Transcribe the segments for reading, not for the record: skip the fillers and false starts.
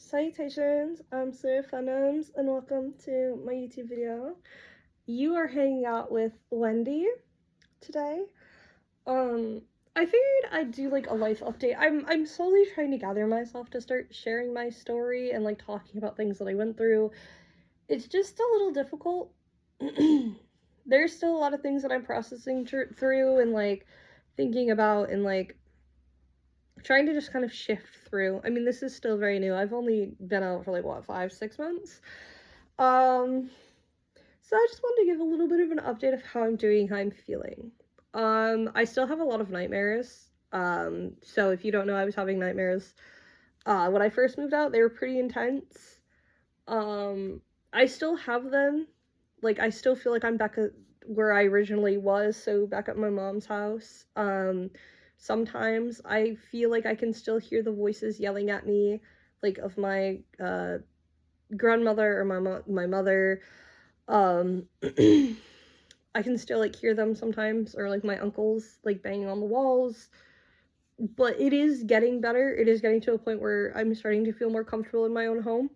Salutations, I'm Sarah Fandoms, and welcome to my YouTube video. You are hanging out with Wendy today. I figured I'd do like a life update. I'm slowly trying to gather myself to start sharing my story and like talking about things that I went through. It's just a little difficult. There's still a lot of things that I'm processing through and like thinking about and like trying to just kind of shift through. I mean, this is still very new. I've only been out for like, what, 5-6 months? So I just wanted to give a little bit of an update of how I'm doing, how I'm feeling. I still have a lot of nightmares. So if you don't know, I was having nightmares. When I first moved out, they were pretty intense. I still have them. Like, I still feel like I'm back at where I originally was, so back at my mom's house. Sometimes I feel like I can still hear the voices yelling at me, like, of my, grandmother or my mother. I can still, like, hear them sometimes, or, like, my uncles, like, banging on the walls. But it is getting better. It is getting to a point where I'm starting to feel more comfortable in my own home.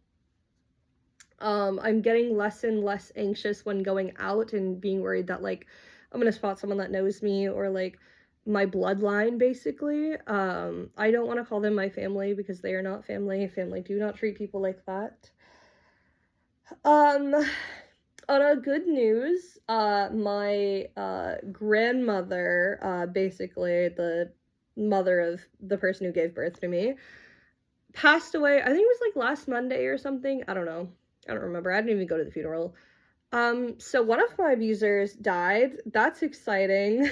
I'm getting less and less anxious when going out and being worried that, like, I'm gonna spot someone that knows me or, like, my bloodline, basically. I don't want to call them my family because they are not family. Family do not treat people like that. On a good news, my, grandmother, basically the mother of the person who gave birth to me, passed away. I think it was, like, last Monday or something. I don't know. I don't remember. I didn't even go to the funeral. So one of my abusers died. That's exciting.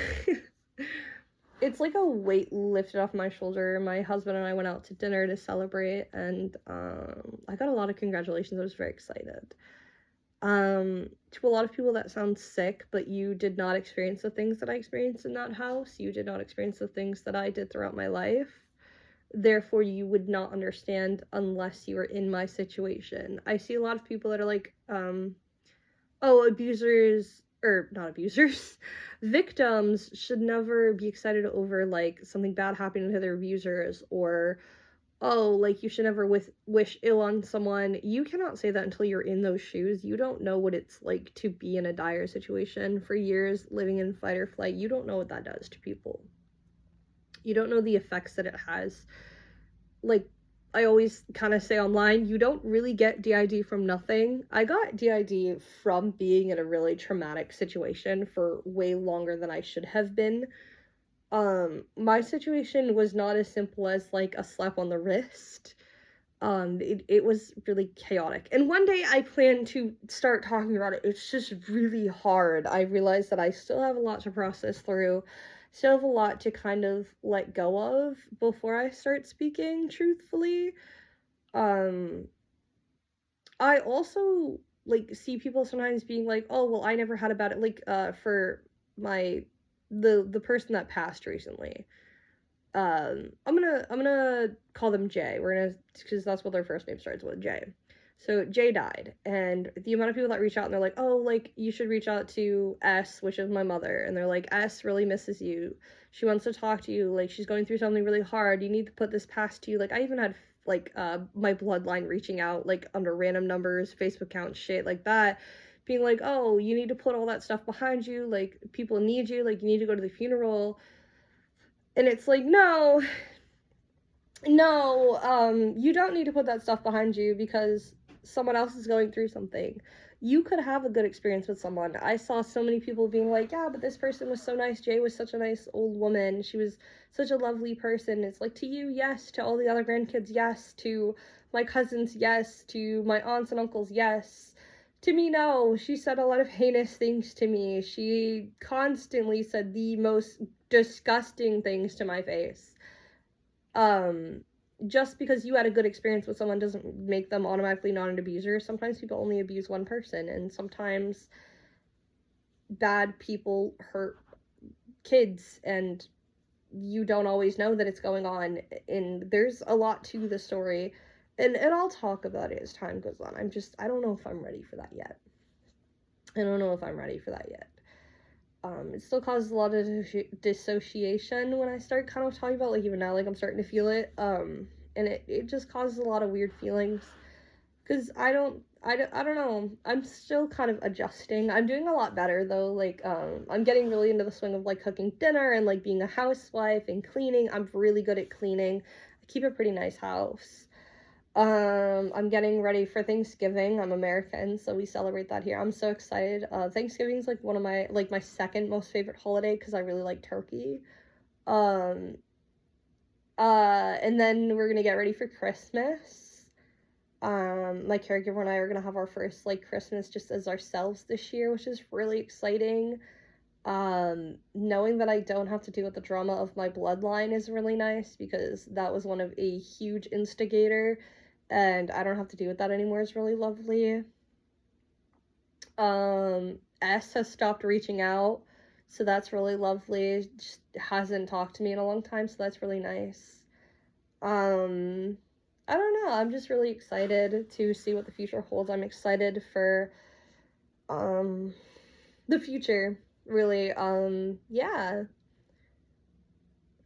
It's like a weight lifted off my shoulder. My husband and I went out to dinner to celebrate, and I got a lot of congratulations. I was very excited. To a lot of people that sounds sick, but you did not experience the things that I experienced in that house. You did not experience the things that I did throughout my life. Therefore, you would not understand unless you were in my situation. I see a lot of people that are like, oh, abusers, or not abusers, victims should never be excited over, like, something bad happening to their abusers, or, oh, like, you should never wish ill on someone. You cannot say that until you're in those shoes. You don't know what it's like to be in a dire situation for years, living in fight or flight. You don't know what that does to people. You don't know the effects that it has. Like, I always kind of say online, you don't really get DID from nothing. I got DID from being in a really traumatic situation for way longer than I should have been. My situation was not as simple as, like, a slap on the wrist. It was really chaotic. And one day I plan to start talking about it. It's just really hard. I realize that I still have a lot to process through. Still have a lot to kind of let go of before I start speaking truthfully. I also, like, see people sometimes being like, oh, well, I never had a bad, like, for the person that passed recently. I'm gonna call them Jay. Because that's what their first name starts with, Jay. So Jay died, and the amount of people that reach out and they're like, oh, like, you should reach out to S, which is my mother, and they're like, S really misses you. She wants to talk to you. Like, she's going through something really hard. You need to put this past you. Like, I even had, like, my bloodline reaching out, like, under random numbers, Facebook accounts, shit like that, being like, oh, you need to put all that stuff behind you. Like, people need you. Like, you need to go to the funeral. And it's like, no, you don't need to put that stuff behind you because someone else is going through something. You could have a good experience with someone. I saw so many people being like, yeah, but this person was so nice. Jay was such a nice old woman. She was such a lovely person. It's like, to you, yes. To all the other grandkids, yes. To my cousins, yes. To my aunts and uncles, yes. To me, no. She said a lot of heinous things to me. She constantly said the most disgusting things to my face. Just because you had a good experience with someone doesn't make them automatically not an abuser. Sometimes people only abuse one person, and sometimes bad people hurt kids, and you don't always know that it's going on, and there's a lot to the story, and I'll talk about it as time goes on. I don't know if I'm ready for that yet. It still causes a lot of dissociation when I start kind of talking about, like, even now, like, I'm starting to feel it, and and it just causes a lot of weird feelings. Because I don't know. I'm still kind of adjusting. I'm doing a lot better though. Like, I'm getting really into the swing of like cooking dinner and like being a housewife and cleaning. I'm really good at cleaning. I keep a pretty nice house. I'm getting ready for Thanksgiving. I'm American, so we celebrate that here. I'm so excited. Thanksgiving is like one of my, like my second most favorite holiday because I really like turkey. Um, and then we're gonna get ready for Christmas. My caregiver and I are gonna have our first like Christmas just as ourselves this year, which is really exciting. Knowing that I don't have to deal with the drama of my bloodline is really nice because that was one of a huge instigator, and I don't have to deal with that anymore is really lovely. S has stopped reaching out, so that's really lovely. Just hasn't talked to me in a long time, so that's really nice. I don't know. I'm just really excited to see what the future holds. I'm excited for the future, really. Yeah.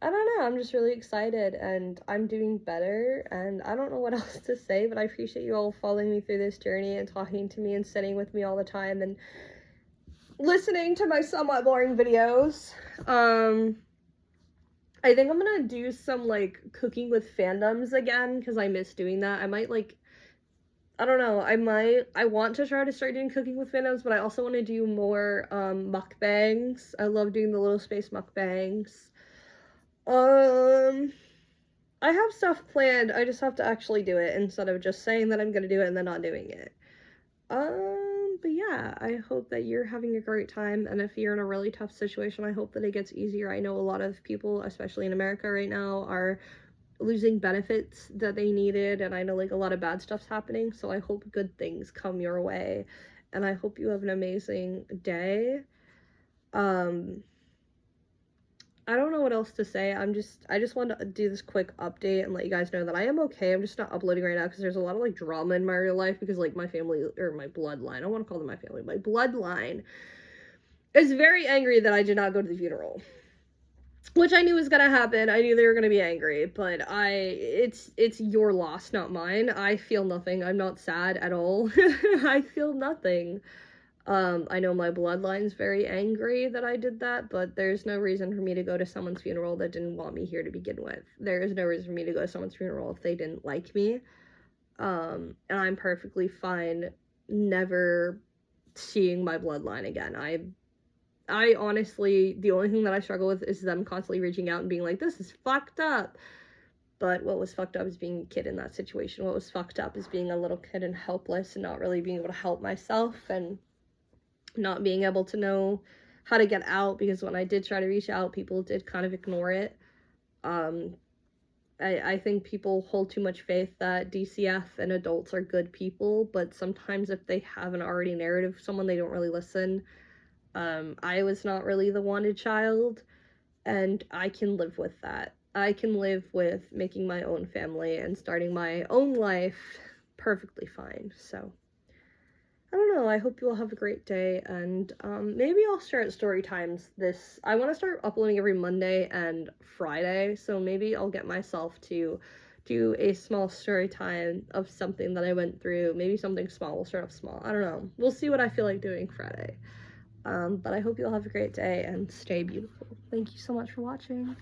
I don't know. I'm just really excited and I'm doing better and I don't know what else to say, but I appreciate you all following me through this journey and talking to me and sitting with me all the time and listening to my somewhat boring videos. I think I'm gonna do some, like, cooking with fandoms again, because I miss doing that. I might, like, I don't know, I want to try to start doing cooking with fandoms, but I also want to do more, mukbangs. I love doing the little space mukbangs. I have stuff planned, I just have to actually do it, instead of just saying that I'm gonna do it and then not doing it. But yeah, I hope that you're having a great time, and if you're in a really tough situation, I hope that it gets easier. I know a lot of people, especially in America right now, are losing benefits that they needed, and I know like a lot of bad stuff's happening, so I hope good things come your way, and I hope you have an amazing day. I don't know what else to say. I just wanted to do this quick update and let you guys know that I am okay. I'm just not uploading right now because there's a lot of like drama in my real life because like my family, or my bloodline, I don't want to call them my family, my bloodline is very angry that I did not go to the funeral, which I knew was gonna happen. I knew they were gonna be angry, but it's your loss, not mine. I feel nothing. I'm not sad at all. I feel nothing. I know my bloodline's very angry that I did that, but there's no reason for me to go to someone's funeral that didn't want me here to begin with. There is no reason for me to go to someone's funeral if they didn't like me. And I'm perfectly fine never seeing my bloodline again. I honestly, the only thing that I struggle with is them constantly reaching out and being like, this is fucked up. But what was fucked up is being a kid in that situation. What was fucked up is being a little kid and helpless and not really being able to help myself and not being able to know how to get out, because when I did try to reach out, people did kind of ignore it. I think people hold too much faith that DCF and adults are good people, but sometimes if they have an already narrative of someone, they don't really listen. I was not really the wanted child, and I can live with that. I can live with making my own family and starting my own life perfectly fine, so I don't know, I hope you all have a great day, and maybe I'll start story times I want to start uploading every Monday and Friday, so maybe I'll get myself to do a small story time of something that I went through, maybe something small. We'll start off small, I don't know, we'll see what I feel like doing Friday. But I hope you all have a great day and stay beautiful. Thank you so much for watching.